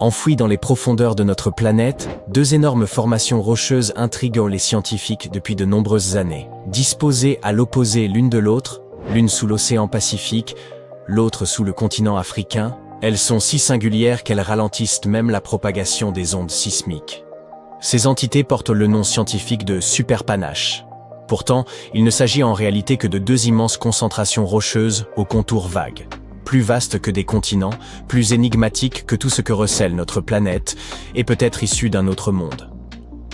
Enfouies dans les profondeurs de notre planète, deux énormes formations rocheuses intriguent les scientifiques depuis de nombreuses années. Disposées à l'opposé l'une de l'autre, l'une sous l'océan Pacifique, l'autre sous le continent africain, elles sont si singulières qu'elles ralentissent même la propagation des ondes sismiques. Ces entités portent le nom scientifique de superpanaches. Pourtant, il ne s'agit en réalité que de deux immenses concentrations rocheuses aux contours vagues. Plus vastes que des continents, plus énigmatiques que tout ce que recèle notre planète, et peut-être issus d'un autre monde.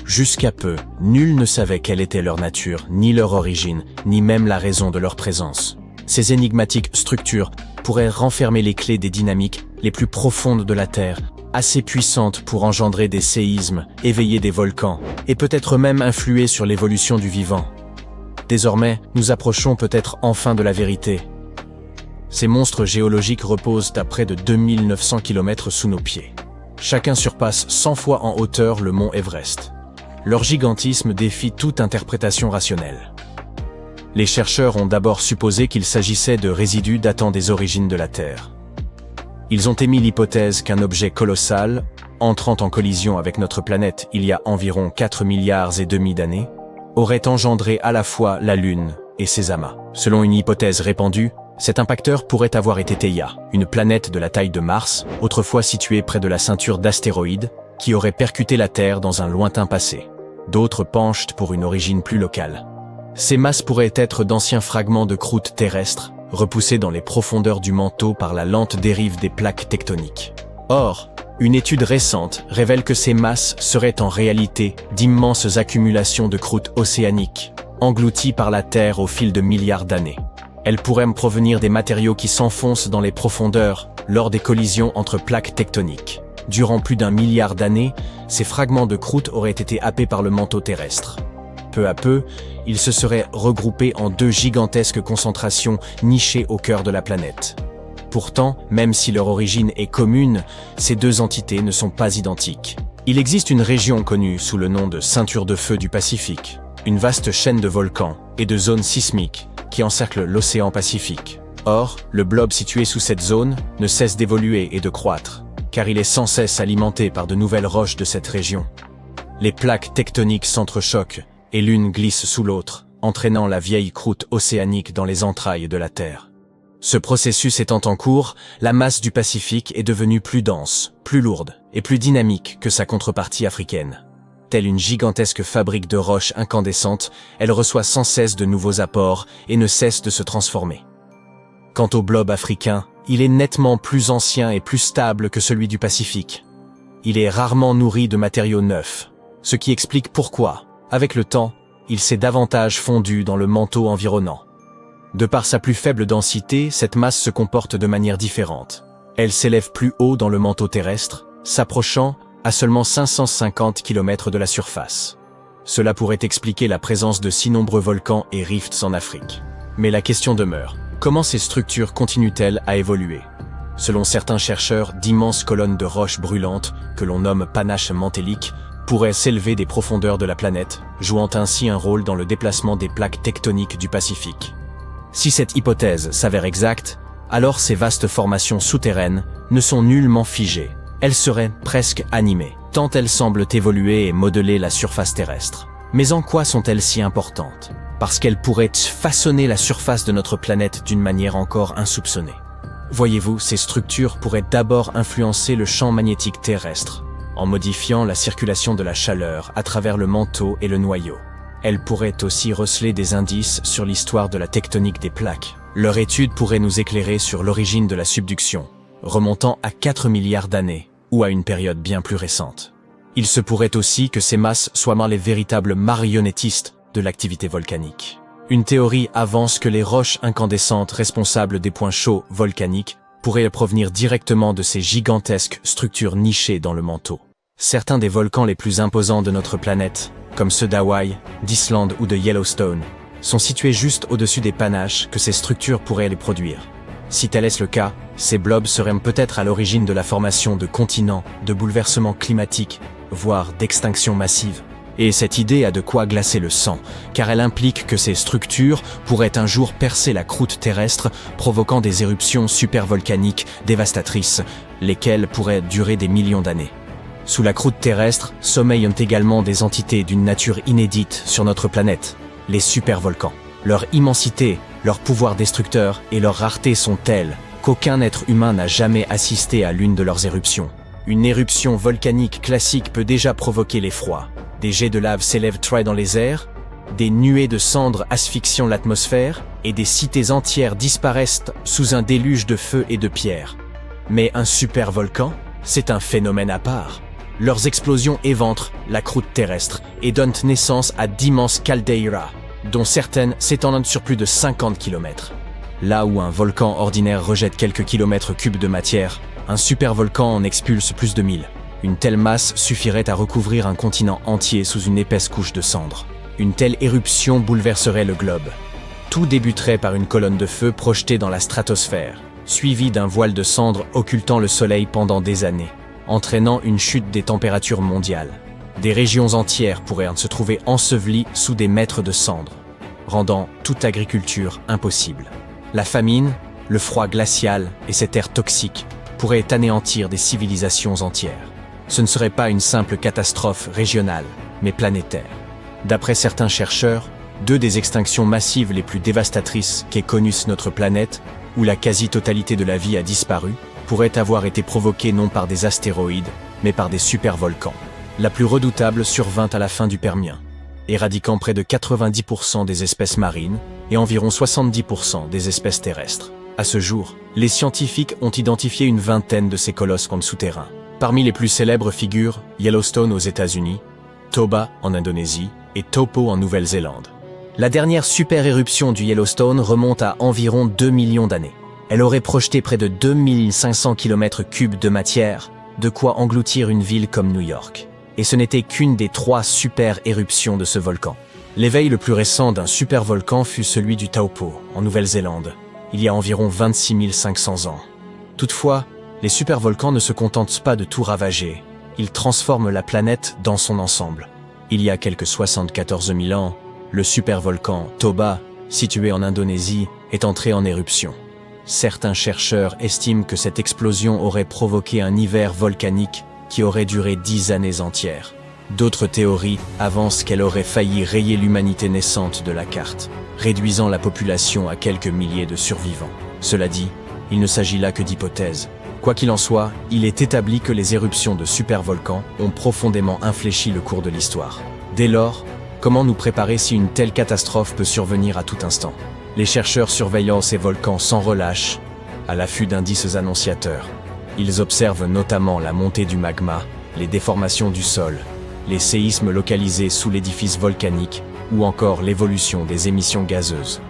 Jusqu'à peu, nul ne savait quelle était leur nature, ni leur origine, ni même la raison de leur présence. Ces énigmatiques structures pourraient renfermer les clés des dynamiques les plus profondes de la Terre, assez puissantes pour engendrer des séismes, éveiller des volcans, et peut-être même influer sur l'évolution du vivant. Désormais, nous approchons peut-être enfin de la vérité. Ces monstres géologiques reposent à près de 2900 km sous nos pieds. Chacun surpasse 100 fois en hauteur le mont Everest. Leur gigantisme défie toute interprétation rationnelle. Les chercheurs ont d'abord supposé qu'il s'agissait de résidus datant des origines de la Terre. Ils ont émis l'hypothèse qu'un objet colossal, entrant en collision avec notre planète il y a environ 4,5 milliards d'années, aurait engendré à la fois la Lune et ses amas. Selon une hypothèse répandue, cet impacteur pourrait avoir été Theia, une planète de la taille de Mars, autrefois située près de la ceinture d'astéroïdes, qui aurait percuté la Terre dans un lointain passé. D'autres penchent pour une origine plus locale. Ces masses pourraient être d'anciens fragments de croûte terrestre, repoussés dans les profondeurs du manteau par la lente dérive des plaques tectoniques. Or, une étude récente révèle que ces masses seraient en réalité d'immenses accumulations de croûte océanique, englouties par la Terre au fil de milliards d'années. Elles pourraient provenir des matériaux qui s'enfoncent dans les profondeurs lors des collisions entre plaques tectoniques. Durant plus d'1 milliard d'années, ces fragments de croûte auraient été happés par le manteau terrestre. Peu à peu, ils se seraient regroupés en deux gigantesques concentrations nichées au cœur de la planète. Pourtant, même si leur origine est commune, ces deux entités ne sont pas identiques. Il existe une région connue sous le nom de ceinture de feu du Pacifique, une vaste chaîne de volcans et de zones sismiques qui encercle l'océan Pacifique. Or, le blob situé sous cette zone ne cesse d'évoluer et de croître, car il est sans cesse alimenté par de nouvelles roches de cette région. Les plaques tectoniques s'entrechoquent et l'une glisse sous l'autre, entraînant la vieille croûte océanique dans les entrailles de la Terre. Ce processus étant en cours, la masse du Pacifique est devenue plus dense, plus lourde et plus dynamique que sa contrepartie africaine. Telle une gigantesque fabrique de roches incandescentes, elle reçoit sans cesse de nouveaux apports et ne cesse de se transformer. Quant au blob africain, il est nettement plus ancien et plus stable que celui du Pacifique. Il est rarement nourri de matériaux neufs, ce qui explique pourquoi, avec le temps, il s'est davantage fondu dans le manteau environnant. De par sa plus faible densité, cette masse se comporte de manière différente. Elle s'élève plus haut dans le manteau terrestre, s'approchant à seulement 550 km de la surface. Cela pourrait expliquer la présence de si nombreux volcans et rifts en Afrique. Mais la question demeure, comment ces structures continuent-elles à évoluer? Selon certains chercheurs, d'immenses colonnes de roches brûlantes, que l'on nomme panaches mantéliques, pourraient s'élever des profondeurs de la planète, jouant ainsi un rôle dans le déplacement des plaques tectoniques du Pacifique. Si cette hypothèse s'avère exacte, alors ces vastes formations souterraines ne sont nullement figées. Elles seraient presque animées, tant elles semblent évoluer et modeler la surface terrestre. Mais en quoi sont-elles si importantes? Parce qu'elles pourraient façonner la surface de notre planète d'une manière encore insoupçonnée. Voyez-vous, ces structures pourraient d'abord influencer le champ magnétique terrestre, en modifiant la circulation de la chaleur à travers le manteau et le noyau. Elles pourraient aussi receler des indices sur l'histoire de la tectonique des plaques. Leur étude pourrait nous éclairer sur l'origine de la subduction, remontant à 4 milliards d'années, ou à une période bien plus récente. Il se pourrait aussi que ces masses soient les véritables marionnettistes de l'activité volcanique. Une théorie avance que les roches incandescentes responsables des points chauds volcaniques pourraient provenir directement de ces gigantesques structures nichées dans le manteau. Certains des volcans les plus imposants de notre planète, comme ceux d'Hawaï, d'Islande ou de Yellowstone, sont situés juste au-dessus des panaches que ces structures pourraient les produire. Si tel est le cas, ces blobs seraient peut-être à l'origine de la formation de continents, de bouleversements climatiques, voire d'extinctions massives. Et cette idée a de quoi glacer le sang, car elle implique que ces structures pourraient un jour percer la croûte terrestre, provoquant des éruptions supervolcaniques dévastatrices, lesquelles pourraient durer des millions d'années. Sous la croûte terrestre sommeillent également des entités d'une nature inédite sur notre planète, les supervolcans. Leur immensité, leur pouvoir destructeur et leur rareté sont telles qu'aucun être humain n'a jamais assisté à l'une de leurs éruptions. Une éruption volcanique classique peut déjà provoquer l'effroi. Des jets de lave s'élèvent dans les airs, des nuées de cendres asphyxiant l'atmosphère et des cités entières disparaissent sous un déluge de feu et de pierres. Mais un supervolcan, c'est un phénomène à part. Leurs explosions éventrent la croûte terrestre et donnent naissance à d'immenses caldeiras, dont certaines s'étendent sur plus de 50 km. Là où un volcan ordinaire rejette quelques kilomètres cubes de matière, un supervolcan en expulse plus de 1000. Une telle masse suffirait à recouvrir un continent entier sous une épaisse couche de cendres. Une telle éruption bouleverserait le globe. Tout débuterait par une colonne de feu projetée dans la stratosphère, suivie d'un voile de cendres occultant le soleil pendant des années, entraînant une chute des températures mondiales. Des régions entières pourraient se trouver ensevelies sous des mètres de cendres, rendant toute agriculture impossible. La famine, le froid glacial et cet air toxique pourraient anéantir des civilisations entières. Ce ne serait pas une simple catastrophe régionale, mais planétaire. D'après certains chercheurs, 2 des extinctions massives les plus dévastatrices qu'ait connues notre planète, où la quasi-totalité de la vie a disparu, pourraient avoir été provoquées non par des astéroïdes, mais par des supervolcans. La plus redoutable survint à la fin du Permien, éradiquant près de 90% des espèces marines et environ 70% des espèces terrestres. À ce jour, les scientifiques ont identifié une vingtaine de ces colosses souterrains. Parmi les plus célèbres figurent Yellowstone aux États-Unis, Toba en Indonésie et Taupo en Nouvelle-Zélande. La dernière super éruption du Yellowstone remonte à environ 2 millions d'années. Elle aurait projeté près de 2500 km3 de matière, de quoi engloutir une ville comme New York. Et ce n'était qu'une des 3 super éruptions de ce volcan. L'éveil le plus récent d'un supervolcan fut celui du Taupo, en Nouvelle-Zélande, il y a environ 26 500 ans. Toutefois, les supervolcans ne se contentent pas de tout ravager, ils transforment la planète dans son ensemble. Il y a quelques 74 000 ans, le supervolcan Toba, situé en Indonésie, est entré en éruption. Certains chercheurs estiment que cette explosion aurait provoqué un hiver volcanique qui aurait duré 10 années entières. D'autres théories avancent qu'elle aurait failli rayer l'humanité naissante de la carte, réduisant la population à quelques milliers de survivants. Cela dit, il ne s'agit là que d'hypothèses. Quoi qu'il en soit, il est établi que les éruptions de supervolcans ont profondément infléchi le cours de l'histoire. Dès lors, comment nous préparer si une telle catastrophe peut survenir à tout instant? Les chercheurs surveillant ces volcans sans relâche, à l'affût d'indices annonciateurs. Ils observent notamment la montée du magma, les déformations du sol, les séismes localisés sous l'édifice volcanique ou encore l'évolution des émissions gazeuses.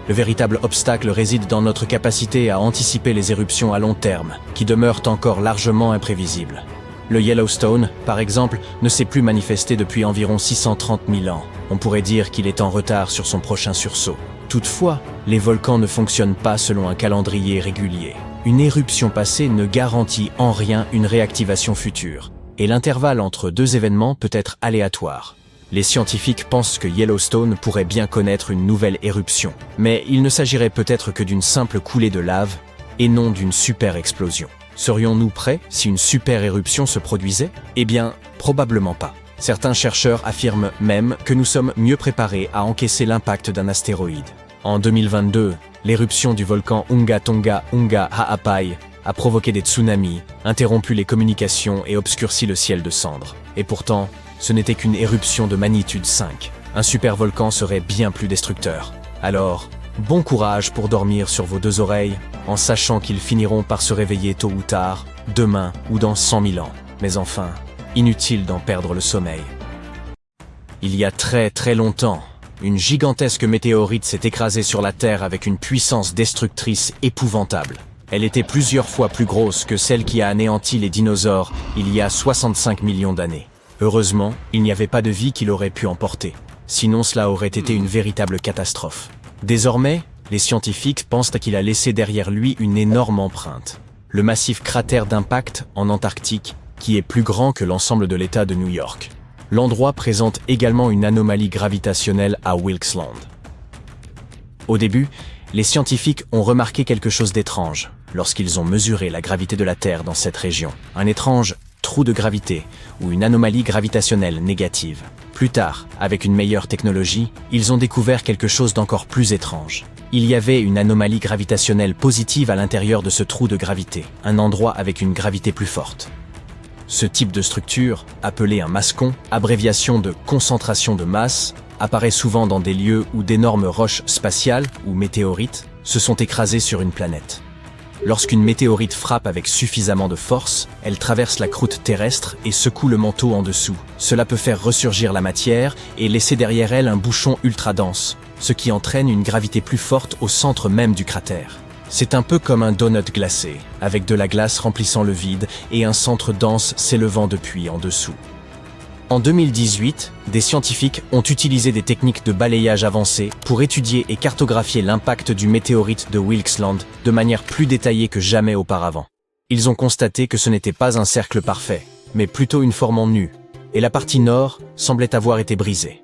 Le véritable obstacle réside dans notre capacité à anticiper les éruptions à long terme, qui demeurent encore largement imprévisibles. Le Yellowstone, par exemple, ne s'est plus manifesté depuis environ 630 000 ans. On pourrait dire qu'il est en retard sur son prochain sursaut. Toutefois, les volcans ne fonctionnent pas selon un calendrier régulier. Une éruption passée ne garantit en rien une réactivation future, et l'intervalle entre 2 événements peut être aléatoire. Les scientifiques pensent que Yellowstone pourrait bien connaître une nouvelle éruption, mais il ne s'agirait peut-être que d'une simple coulée de lave et non d'une super explosion. Serions-nous prêts si une super éruption se produisait? Eh bien, probablement pas. Certains chercheurs affirment même que nous sommes mieux préparés à encaisser l'impact d'un astéroïde. En 2022, l'éruption du volcan Unga Tonga Unga Ha'apai a provoqué des tsunamis, interrompu les communications et obscurci le ciel de cendres. Et pourtant, ce n'était qu'une éruption de magnitude 5. Un supervolcan serait bien plus destructeur. Alors, bon courage pour dormir sur vos 2 oreilles, en sachant qu'ils finiront par se réveiller tôt ou tard, demain ou dans 100 000 ans. Mais enfin, inutile d'en perdre le sommeil. Il y a très longtemps, une gigantesque météorite s'est écrasée sur la Terre avec une puissance destructrice épouvantable. Elle était plusieurs fois plus grosse que celle qui a anéanti les dinosaures il y a 65 millions d'années. Heureusement, il n'y avait pas de vie qui l'aurait pu emporter. Sinon, cela aurait été une véritable catastrophe. Désormais, les scientifiques pensent qu'il a laissé derrière lui une énorme empreinte. Le massif cratère d'impact en Antarctique, qui est plus grand que l'ensemble de l'État de New York. L'endroit présente également une anomalie gravitationnelle à Wilkes Land. Au début, les scientifiques ont remarqué quelque chose d'étrange lorsqu'ils ont mesuré la gravité de la Terre dans cette région. Un étrange trou de gravité ou une anomalie gravitationnelle négative. Plus tard, avec une meilleure technologie, ils ont découvert quelque chose d'encore plus étrange. Il y avait une anomalie gravitationnelle positive à l'intérieur de ce trou de gravité, un endroit avec une gravité plus forte. Ce type de structure, appelé un mascon, abréviation de concentration de masse, apparaît souvent dans des lieux où d'énormes roches spatiales, ou météorites, se sont écrasées sur une planète. Lorsqu'une météorite frappe avec suffisamment de force, elle traverse la croûte terrestre et secoue le manteau en dessous. Cela peut faire ressurgir la matière et laisser derrière elle un bouchon ultra dense, ce qui entraîne une gravité plus forte au centre même du cratère. C'est un peu comme un donut glacé, avec de la glace remplissant le vide et un centre dense s'élevant depuis en dessous. En 2018, des scientifiques ont utilisé des techniques de balayage avancées pour étudier et cartographier l'impact du météorite de Wilkes Land de manière plus détaillée que jamais auparavant. Ils ont constaté que ce n'était pas un cercle parfait, mais plutôt une forme en U, et la partie nord semblait avoir été brisée.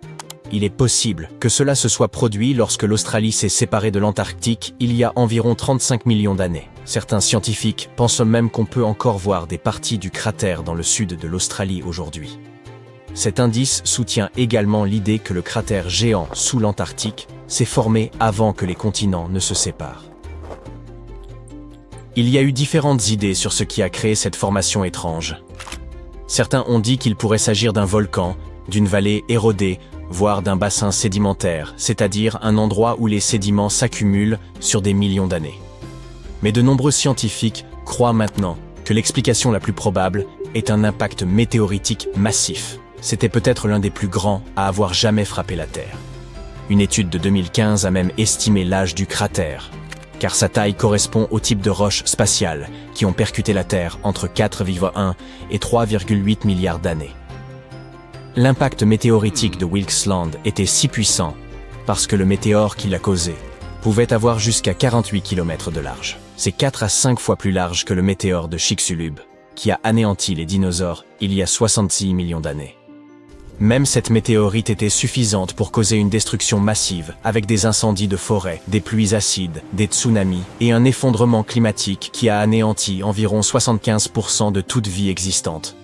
Il est possible que cela se soit produit lorsque l'Australie s'est séparée de l'Antarctique il y a environ 35 millions d'années. Certains scientifiques pensent même qu'on peut encore voir des parties du cratère dans le sud de l'Australie aujourd'hui. Cet indice soutient également l'idée que le cratère géant sous l'Antarctique s'est formé avant que les continents ne se séparent. Il y a eu différentes idées sur ce qui a créé cette formation étrange. Certains ont dit qu'il pourrait s'agir d'un volcan, d'une vallée érodée, voire d'un bassin sédimentaire, c'est-à-dire un endroit où les sédiments s'accumulent sur des millions d'années. Mais de nombreux scientifiques croient maintenant que l'explication la plus probable est un impact météoritique massif. C'était peut-être l'un des plus grands à avoir jamais frappé la Terre. Une étude de 2015 a même estimé l'âge du cratère, car sa taille correspond au type de roches spatiales qui ont percuté la Terre entre 4,1 et 3,8 milliards d'années. L'impact météoritique de Wilkes Land était si puissant parce que le météore qui l'a causé pouvait avoir jusqu'à 48 km de large. C'est 4 à 5 fois plus large que le météore de Chicxulub, qui a anéanti les dinosaures il y a 66 millions d'années. Même cette météorite était suffisante pour causer une destruction massive, avec des incendies de forêt, des pluies acides, des tsunamis et un effondrement climatique qui a anéanti environ 75% de toute vie existante.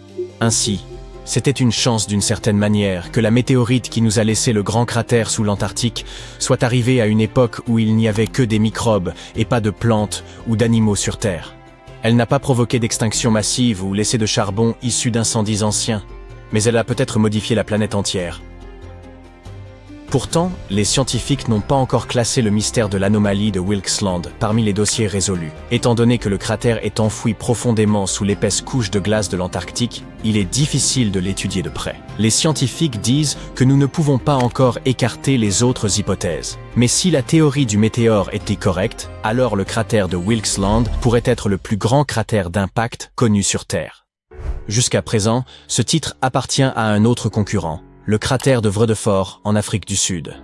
Ainsi, c'était une chance d'une certaine manière que la météorite qui nous a laissé le grand cratère sous l'Antarctique soit arrivée à une époque où il n'y avait que des microbes et pas de plantes ou d'animaux sur Terre. Elle n'a pas provoqué d'extinction massive ou laissé de charbon issu d'incendies anciens, mais elle a peut-être modifié la planète entière. Pourtant, les scientifiques n'ont pas encore classé le mystère de l'anomalie de Wilkes Land parmi les dossiers résolus. Étant donné que le cratère est enfoui profondément sous l'épaisse couche de glace de l'Antarctique, il est difficile de l'étudier de près. Les scientifiques disent que nous ne pouvons pas encore écarter les autres hypothèses. Mais si la théorie du météore était correcte, alors le cratère de Wilkes Land pourrait être le plus grand cratère d'impact connu sur Terre. Jusqu'à présent, ce titre appartient à un autre concurrent, le cratère de Vredefort en Afrique du Sud.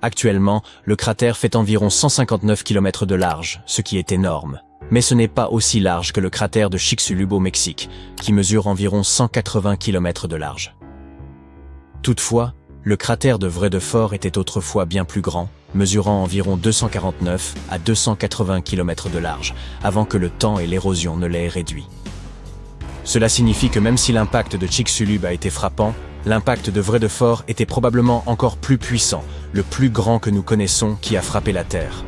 Actuellement, le cratère fait environ 159 km de large, ce qui est énorme. Mais ce n'est pas aussi large que le cratère de Chicxulub au Mexique, qui mesure environ 180 km de large. Toutefois, le cratère de Vredefort était autrefois bien plus grand, mesurant environ 249 à 280 km de large, avant que le temps et l'érosion ne l'aient réduit. Cela signifie que même si l'impact de Chicxulub a été frappant, l'impact de Vredefort était probablement encore plus puissant, le plus grand que nous connaissons qui a frappé la Terre.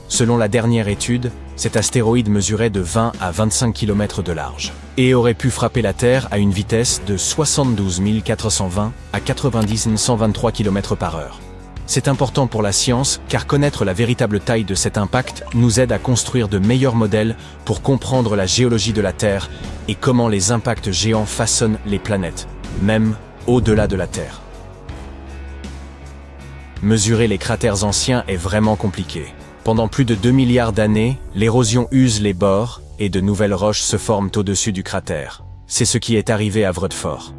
Selon la dernière étude, cet astéroïde mesurait de 20 à 25 km de large et aurait pu frapper la Terre à une vitesse de 72 420 à 90 123 km/h. C'est important pour la science car connaître la véritable taille de cet impact nous aide à construire de meilleurs modèles pour comprendre la géologie de la Terre et comment les impacts géants façonnent les planètes, même au-delà de la Terre. Mesurer les cratères anciens est vraiment compliqué. Pendant plus de 2 milliards d'années, l'érosion use les bords et de nouvelles roches se forment au-dessus du cratère. C'est ce qui est arrivé à Vredefort.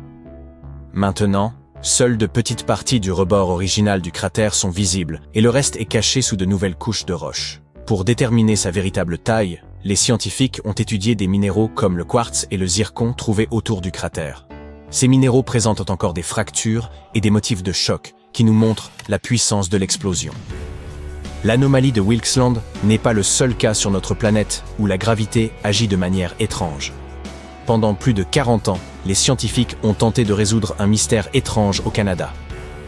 Maintenant, seules de petites parties du rebord original du cratère sont visibles et le reste est caché sous de nouvelles couches de roches. Pour déterminer sa véritable taille, les scientifiques ont étudié des minéraux comme le quartz et le zircon trouvés autour du cratère. Ces minéraux présentent encore des fractures et des motifs de choc qui nous montrent la puissance de l'explosion. L'anomalie de Wilkes Land n'est pas le seul cas sur notre planète où la gravité agit de manière étrange. Pendant plus de 40 ans, les scientifiques ont tenté de résoudre un mystère étrange au Canada.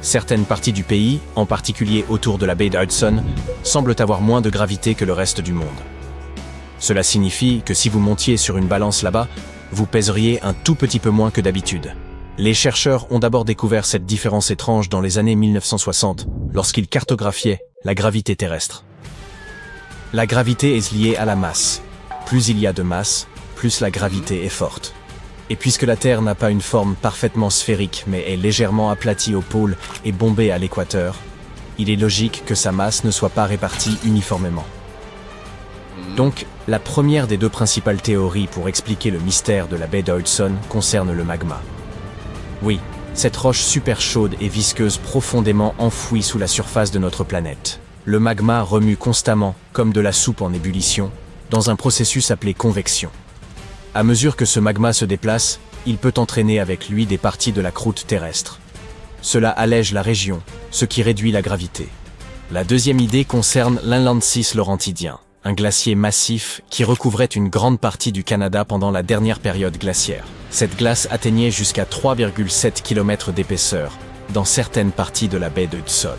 Certaines parties du pays, en particulier autour de la baie d'Hudson, semblent avoir moins de gravité que le reste du monde. Cela signifie que si vous montiez sur une balance là-bas, vous pèseriez un tout petit peu moins que d'habitude. Les chercheurs ont d'abord découvert cette différence étrange dans les années 1960, lorsqu'ils cartographiaient la gravité terrestre. La gravité est liée à la masse. Plus il y a de masse, plus la gravité est forte. Et puisque la Terre n'a pas une forme parfaitement sphérique, mais est légèrement aplatie au pôle et bombée à l'équateur, il est logique que sa masse ne soit pas répartie uniformément. Donc, la première des deux principales théories pour expliquer le mystère de la baie d'Hudson concerne le magma. Oui, cette roche super chaude et visqueuse profondément enfouie sous la surface de notre planète. Le magma remue constamment, comme de la soupe en ébullition, dans un processus appelé convection. À mesure que ce magma se déplace, il peut entraîner avec lui des parties de la croûte terrestre. Cela allège la région, ce qui réduit la gravité. La deuxième idée concerne l'Inlandsys laurentidien, un glacier massif qui recouvrait une grande partie du Canada pendant la dernière période glaciaire. Cette glace atteignait jusqu'à 3,7 km d'épaisseur dans certaines parties de la baie d'Hudson.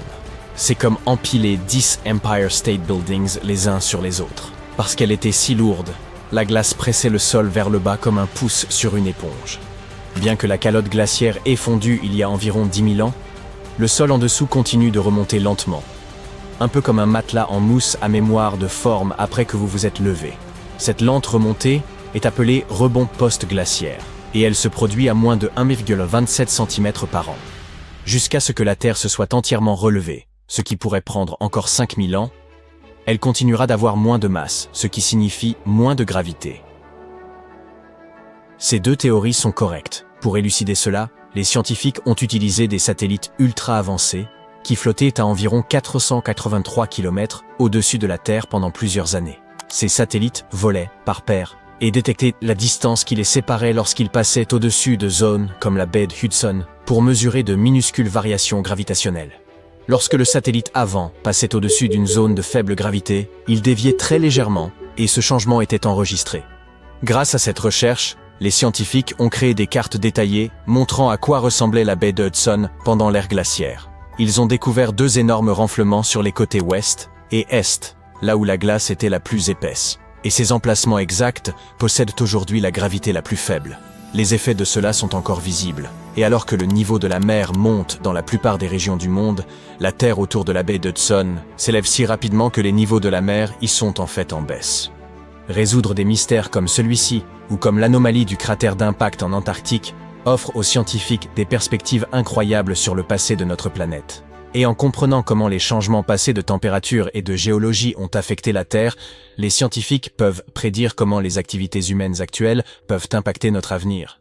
C'est comme empiler 10 Empire State Buildings les uns sur les autres. Parce qu'elle était si lourde, la glace pressait le sol vers le bas comme un pouce sur une éponge. Bien que la calotte glaciaire ait fondu il y a environ 10 000 ans, le sol en dessous continue de remonter lentement. Un peu comme un matelas en mousse à mémoire de forme après que vous vous êtes levé. Cette lente remontée est appelée rebond post-glaciaire, et elle se produit à moins de 1,27 cm par an. Jusqu'à ce que la Terre se soit entièrement relevée, ce qui pourrait prendre encore 5000 ans, elle continuera d'avoir moins de masse, ce qui signifie moins de gravité. Ces deux théories sont correctes. Pour élucider cela, les scientifiques ont utilisé des satellites ultra avancés qui flottaient à environ 483 km au-dessus de la Terre pendant plusieurs années. Ces satellites volaient par paires et détectaient la distance qui les séparait lorsqu'ils passaient au-dessus de zones comme la baie d'Hudson pour mesurer de minuscules variations gravitationnelles. Lorsque le satellite avant passait au-dessus d'une zone de faible gravité, il déviait très légèrement et ce changement était enregistré. Grâce à cette recherche, les scientifiques ont créé des cartes détaillées montrant à quoi ressemblait la baie d'Hudson pendant l'ère glaciaire. Ils ont découvert deux énormes renflements sur les côtés ouest et est, là où la glace était la plus épaisse. Et ces emplacements exacts possèdent aujourd'hui la gravité la plus faible. Les effets de cela sont encore visibles. Et alors que le niveau de la mer monte dans la plupart des régions du monde, la terre autour de la baie d'Hudson s'élève si rapidement que les niveaux de la mer y sont en fait en baisse. Résoudre des mystères comme celui-ci, ou comme l'anomalie du cratère d'impact en Antarctique, offre aux scientifiques des perspectives incroyables sur le passé de notre planète. Et en comprenant comment les changements passés de température et de géologie ont affecté la Terre, les scientifiques peuvent prédire comment les activités humaines actuelles peuvent impacter notre avenir.